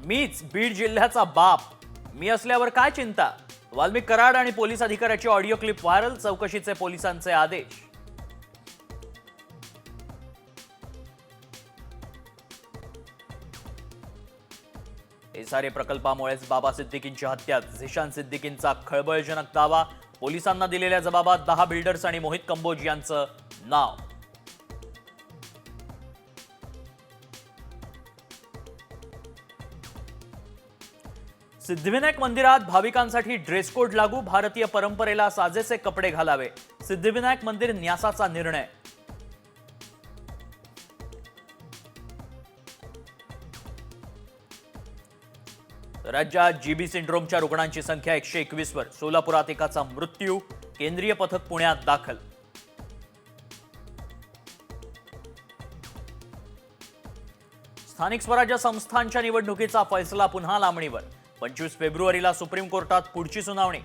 मीच बीड जिल्ह्याचा बाप, मी असल्यावर काय चिंता? वाल्मिक कराड आणि पोलीस अधिकाऱ्याची ऑडिओ क्लिप व्हायरल, चौकशीचे पोलिसांचे आदेश. एसआरए प्रकल्पामुळेच बाबा सिद्दीकींची हत्या, झिशान सिद्दीकींचा खळबळजनक दावा. पोलिसांना दिलेल्या जबाबात 10 बिल्डर्स आणि मोहित कंबोज यांचं नाव. सिद्धिविनायक मंदिरात भाविकांसाठी ड्रेस कोड लागू, भारतीय परंपरेला साजेसे कपडे घालावे. सिद्धिविनायक मंदिर न्यासाचा निर्णय. राज्यात जीबी सिंड्रोमच्या रुग्णांची संख्या 121 वर, सोलापुरात एकाचा मृत्यू. केंद्रीय पथक पुण्यात दाखल. स्थानिक स्वराज्य संस्थांच्या निवडणुकीचा फैसला पुन्हा लांबणीवर. 25 फेब्रुवारीला सुप्रीम कोर्टात पुढची सुनावणी.